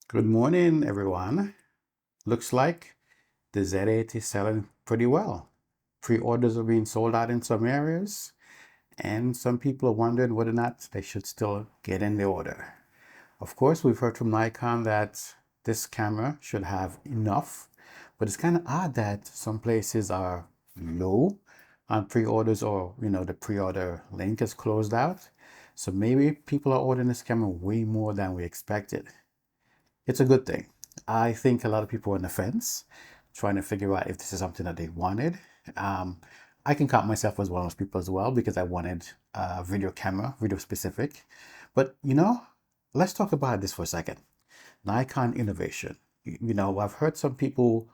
Good morning, everyone. Looks like the Z8 is selling pretty well. Pre-orders are being sold out in some areas, and some people are wondering whether or not they should still get in the order. Of course, we've heard from Nikon that this camera should have enough, but it's kind of odd that some places are low on pre-orders, or the pre-order link is closed out. So maybe people are ordering this camera way more than we expected. It's a good thing. I think a lot of people are on the fence, trying to figure out if this is something that they wanted. Um, I can count myself as one of those people as well because I wanted a video camera, video specific. But let's talk about this for a second. Nikon innovation. I've heard some people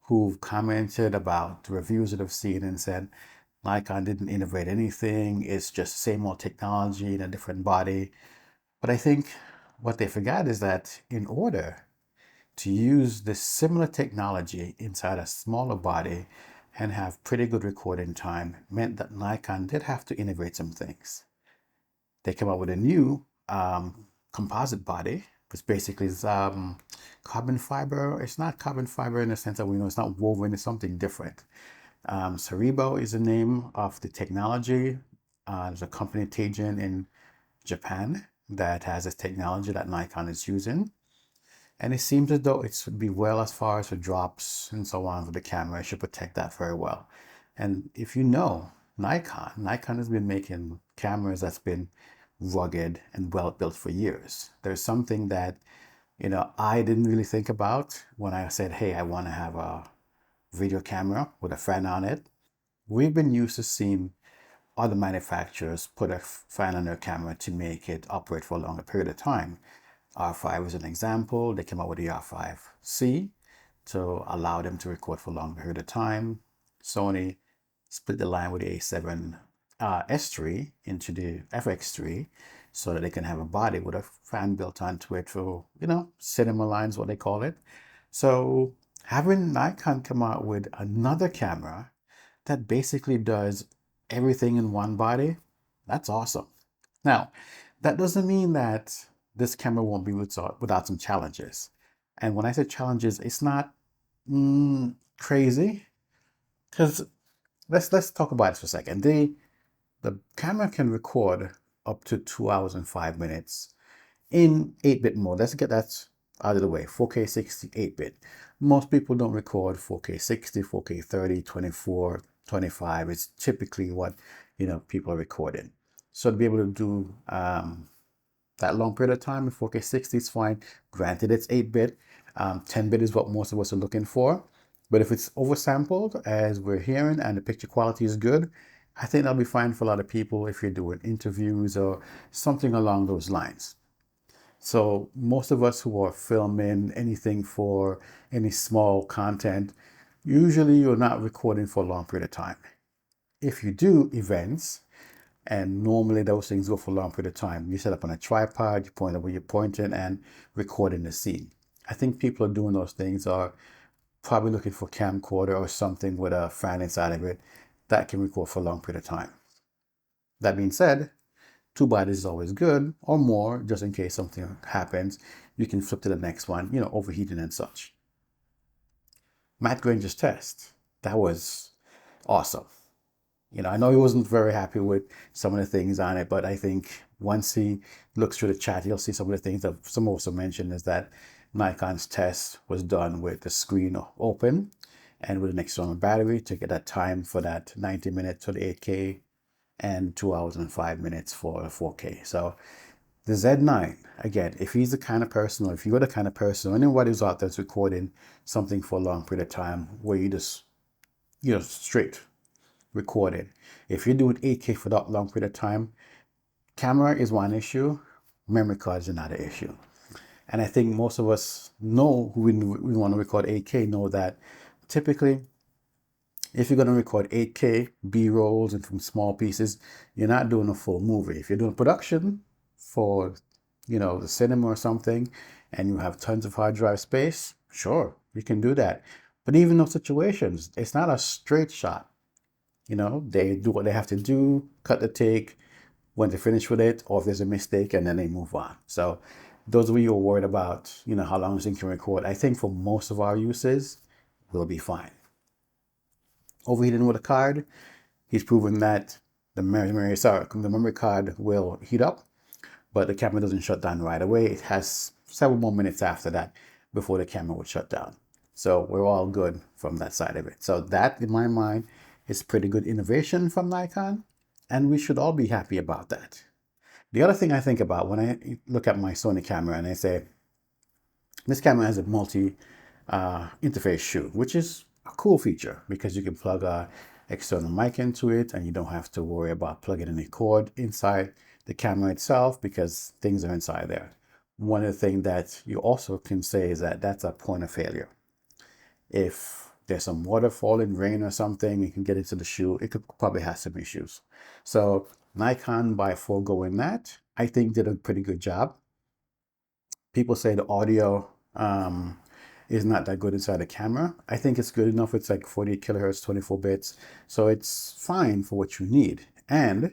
who've commented about the reviews that I've seen and said Nikon didn't innovate anything. It's just same old technology in a different body. But I think what they forgot is that in order to use this similar technology inside a smaller body and have pretty good recording time meant that Nikon did have to innovate some things. They came up with a new composite body, which basically is carbon fiber. It's not carbon fiber in the sense that we know it's not woven, it's something different. Cerebro is the name of the technology. There's a company, Teijin, in Japan that has this technology that Nikon is using. And it seems as though it would be well as far as the drops and so on with the camera. It should protect that very well. And if you know Nikon has been making cameras that's been rugged and well built for years. There's something that, I didn't really think about when I said, hey, I want to have a video camera with a fan on it. We've been used to seeing other manufacturers put a fan on their camera to make it operate for a longer period of time. R5 is an example. They came out with the R5C to allow them to record for a longer period of time. Sony split the line with the A7 S3 into the FX3 so that they can have a body with a fan built onto it for, cinema lines, what they call it. So having Nikon come out with another camera that basically does everything in one body, that's awesome. Now, that doesn't mean that this camera won't be without some challenges. And when I say challenges, it's not crazy, because let's talk about this for a second. The camera can record up to 2 hours and 5 minutes in 8-bit mode. Let's get that out of the way. 4K 60, 8-bit. Most people don't record 4K 60, 4K 30, 24, 25. It's typically what people are recording. So to be able to do that long period of time in 4K 60 is fine. Granted, it's 8-bit. 10-bit is what most of us are looking for. But if it's oversampled, as we're hearing, and the picture quality is good, I think that'll be fine for a lot of people if you're doing interviews or something along those lines. So most of us who are filming anything for any small content, usually you're not recording for a long period of time. If you do events, and normally those things go for a long period of time, you set up on a tripod, you point at where you're pointing and recording the scene. I think people are doing those things are probably looking for camcorder or something with a fan inside of it that can record for a long period of time. That being said, 2 bodies is always good, or more, just in case something happens. You can flip to the next one, overheating and such. Matt Granger's test, that was awesome. I know he wasn't very happy with some of the things on it, but I think once he looks through the chat, he'll see some of the things that some also mentioned is that Nikon's test was done with the screen open and with an external battery to get that time for that 90 minutes for the 8K and 2 hours and 5 minutes for the 4K. So the Z9, again, if he's the kind of person, or if you're the kind of person, or anybody who's out there that's recording something for a long period of time where you just, straight recording. If you're doing 8K for that long period of time, camera is one issue, memory card is another issue. And I think most of us know who we want to record 8K know that typically if you're going to record 8K B-rolls and from small pieces, you're not doing a full movie. If you're doing production for, the cinema or something, and you have tons of hard drive space, sure, you can do that. But even those situations, it's not a straight shot. They do what they have to do, cut the take when they finish with it, or if there's a mistake, and then they move on. So those of you who are worried about, how long this thing can record, I think for most of our uses, we'll be fine. Overheating with a card, he's proven that the memory card will heat up, but the camera doesn't shut down right away. It has several more minutes after that before the camera would shut down. So we're all good from that side of it. So that, in my mind, is pretty good innovation from Nikon, and we should all be happy about that. The other thing I think about when I look at my Sony camera and I say, this camera has a multi interface shoe, which is a cool feature because you can plug a external mic into it and you don't have to worry about plugging any cord inside the camera itself because things are inside there. One of the things that you also can say is that that's a point of failure. If there's some water falling, rain or something, you can get into the shoe, it could probably have some issues. So Nikon, by foregoing that, I think did a pretty good job. People say the audio is not that good inside the camera. I think it's good enough. It's like 48 kilohertz, 24 bits. So it's fine for what you need. And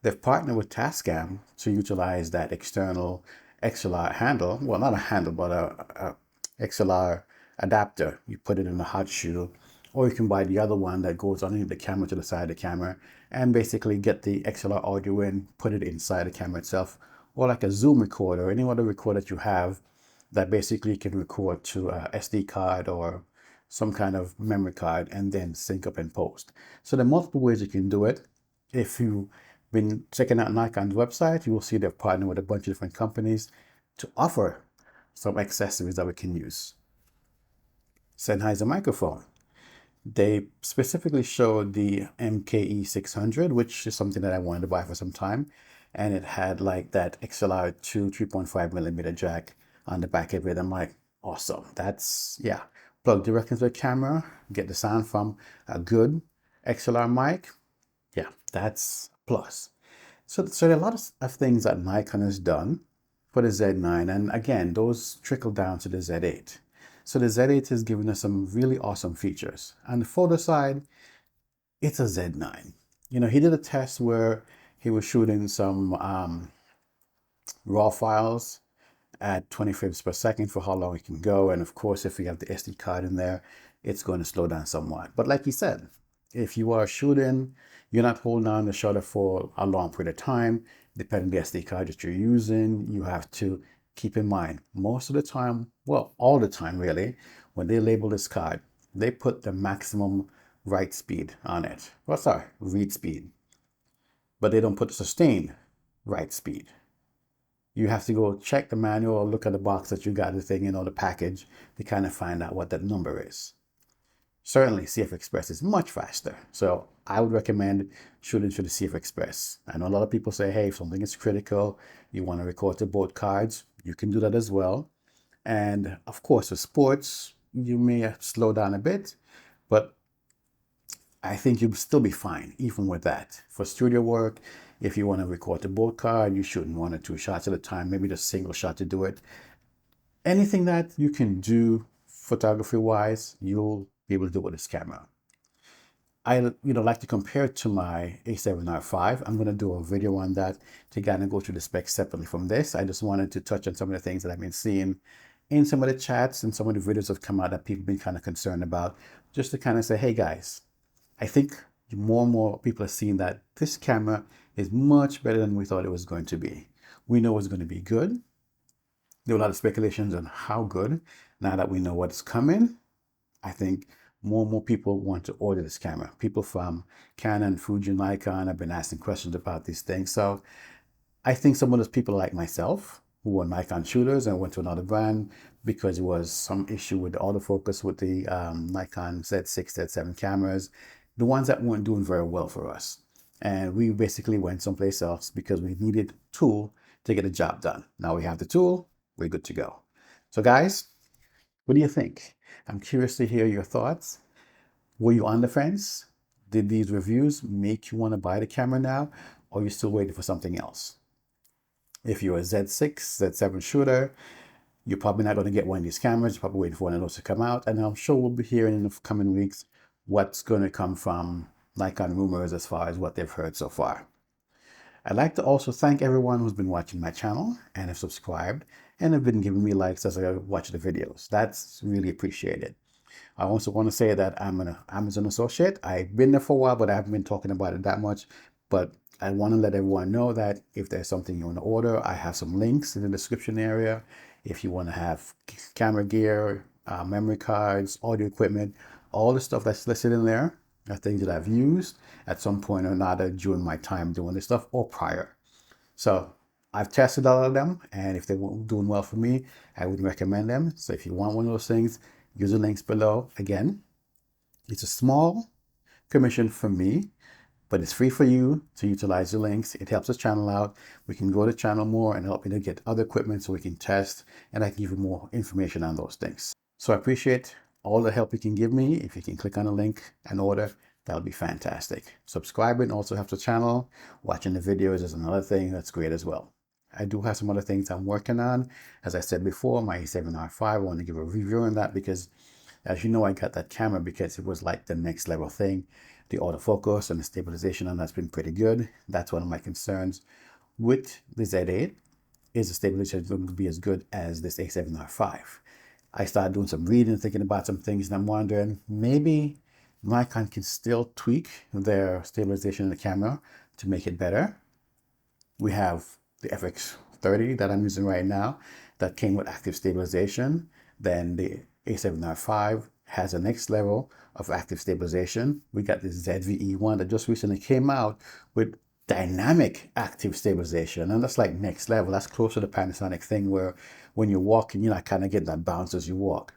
they've partnered with Tascam to utilize that external XLR handle. Well, not a handle, but a XLR adapter. You put it in a hot shoe, or you can buy the other one that goes underneath the camera to the side of the camera and basically get the XLR audio in, put it inside the camera itself, or like a Zoom recorder or any other recorder that you have that basically can record to a SD card or some kind of memory card and then sync up and post. So there are multiple ways you can do it. If you've been checking out Nikon's website, you will see they've partnered with a bunch of different companies to offer some accessories that we can use. Sennheiser microphone. They specifically showed the MKE 600, which is something that I wanted to buy for some time. And it had like that XLR2 3.5 millimeter jack on the back of it. I'm like, awesome. That's, yeah. Plug directly into the camera, get the sound from a good XLR mic. Yeah, that's a plus. So there are a lot of things that Nikon has done for the Z9. And again, those trickle down to the Z8. So the Z8 has given us some really awesome features. On the photo side, it's a Z9. He did a test where he was shooting some raw files at 20 frames per second for how long it can go. And of course, if you have the SD card in there, it's going to slow down somewhat. But like he said, if you are shooting, you're not holding on the shutter for a long period of time, depending on the SD card that you're using, you have to keep in mind, most of the time, well, all the time really, when they label this card, they put the maximum write speed on it. Well, sorry, read speed. But they don't put the sustained write speed. You have to go check the manual or look at the box that you got the thing in or the package to kind of find out what that number is. Certainly, CF Express is much faster. So I would recommend shooting through the CF Express. I know a lot of people say, hey, if something is critical, you want to record to both cards, you can do that as well. And of course, for sports, you may slow down a bit, but I think you'll still be fine, even with that. For studio work, if you want to record to both cards, you shooting 1 or 2 shots at a time, maybe just single shot to do it. Anything that you can do photography-wise, you'll be able to do with this camera. I like to compare it to my A7R5. I'm going to do a video on that to kind of go through the specs separately from this. I just wanted to touch on some of the things that I've been seeing in some of the chats and some of the videos that have come out that people have been kind of concerned about, just to kind of say, hey guys, I think more and more people are seeing that this camera is much better than we thought it was going to be. We know it's going to be good. There were a lot of speculations on how good. Now that we know what's coming, I think more and more people want to order this camera. People from Canon, Fuji, Nikon have been asking questions about these things. So I think some of those people like myself who were Nikon shooters and went to another brand because there was some issue with the autofocus with the Nikon Z6, Z7 cameras, the ones that weren't doing very well for us. And we basically went someplace else because we needed a tool to get the job done. Now we have the tool, we're good to go. So guys, what do you think? I'm curious to hear your thoughts. Were you on the fence? Did these reviews make you want to buy the camera now, or are you still waiting for something else? If you're a Z6, Z7 shooter, you're probably not going to get one of these cameras. You're probably waiting for one of those to come out. And I'm sure we'll be hearing in the coming weeks what's going to come from Nikon rumors as far as what they've heard so far. I'd like to also thank everyone who's been watching my channel and have subscribed. and have been giving me likes as I watch the videos. That's really appreciated. I also want to say that I'm an Amazon associate. I've been there for a while, but I haven't been talking about it that much. But I want to let everyone know that if there's something you want to order, I have some links in the description area. If you want to have camera gear, memory cards, audio equipment, all the stuff that's listed in there are things that I've used at some point or another during my time doing this stuff or prior. So I've tested all of them, and if they're doing well for me, I would recommend them. So if you want one of those things, use the links below. Again, it's a small commission from me, but it's free for you to utilize the links. It helps the channel out. We can grow the channel more and help you to get other equipment so we can test, and I can give you more information on those things. So I appreciate all the help you can give me. If you can click on the link and order, that'll be fantastic. Subscribing also helps the channel. Watching the videos is another thing that's great as well. I do have some other things I'm working on. As I said before, my A7R5, I want to give a review on that because, as you know, I got that camera because it was like the next level thing. The autofocus and the stabilization on that's been pretty good. That's one of my concerns with the Z8. Is the stabilization going to be as good as this A7R5? I started doing some reading, thinking about some things, and I'm wondering maybe Nikon can still tweak their stabilization in the camera to make it better. We have the FX30 that I'm using right now that came with active stabilization. Then the A7R5 has the next level of active stabilization. We got the ZVE one that just recently came out with dynamic active stabilization, and that's like next level. That's close to the Panasonic thing where when you're walking, you're not kind of getting that bounce as you walk.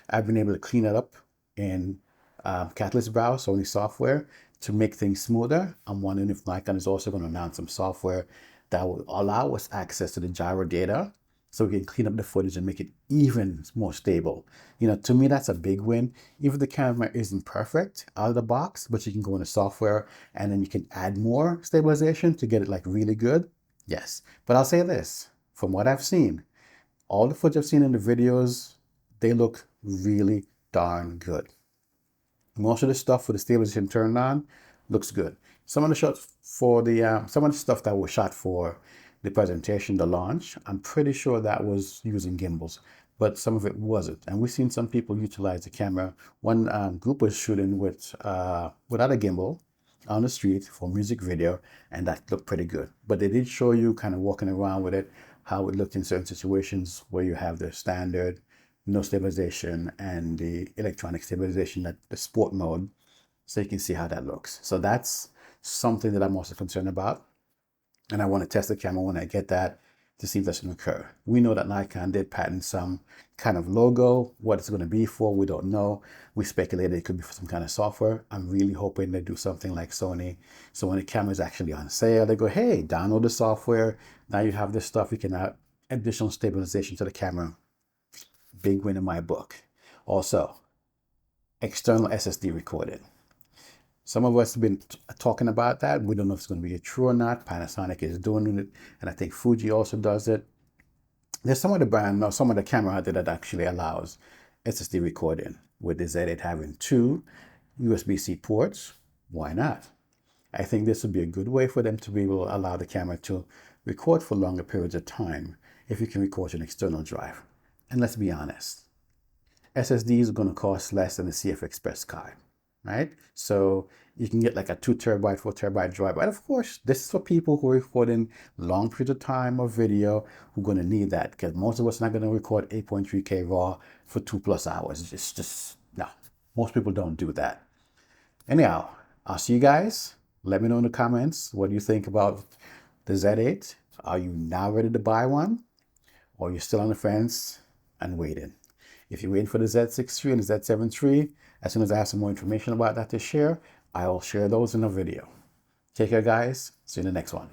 I've been able to clean it up in Catalyst Browser, Sony software, to make things smoother. I'm wondering if Nikon is also going to announce some software that will allow us access to the gyro data so we can clean up the footage and make it even more stable. You know, to me, that's a big win. Even the camera isn't perfect out of the box, but you can go into software and then you can add more stabilization to get it like really good. Yes, but I'll say this, from what I've seen, all the footage I've seen in the videos, they look really darn good. Most of the stuff with the stabilization turned on looks good. Some of the shots for the some of the stuff that was shot for the presentation, the launch, I'm pretty sure that was using gimbals, but some of it wasn't. And we've seen some people utilize the camera. One group was shooting without a gimbal on the street for music video, and that looked pretty good. But they did show you kind of walking around with it, how it looked in certain situations where you have the standard no stabilization and the electronic stabilization, that the sport mode, so you can see how that looks. So that's something that I'm also concerned about, and I want to test the camera when I get that to see if that's going to occur. We know that Nikon did patent some kind of logo. What it's going to be for, we don't know. We speculated it could be for some kind of software. I'm really hoping they do something like Sony, so when the camera is actually on sale, they go, hey, download the software, now you have this stuff, you can add additional stabilization to the camera. Big win in my book. Also, external SSD recording. Some of us have been talking about that. We don't know if it's going to be true or not. Panasonic is doing it, and I think Fuji also does it. There's some of the brand, or some of the camera out there that actually allows SSD recording. With the Z8 having 2 USB-C ports, why not? I think this would be a good way for them to be able to allow the camera to record for longer periods of time if you can record an external drive. And let's be honest, SSDs are going to cost less than a CF Express card, right? So you can get like a 2 terabyte, 4 terabyte drive. But of course, this is for people who are recording long periods of time of video, who are going to need that, because most of us are not going to record 8.3K RAW for 2+ hours. It's just, no, most people don't do that. Anyhow, I'll see you guys. Let me know in the comments what you think about the Z8. Are you now ready to buy one? Or you're still on the fence and waiting? If you're waiting for the Z6 III and the Z7 III, as soon as I have some more information about that to share, I will share those in a video. Take care, guys. See you in the next one.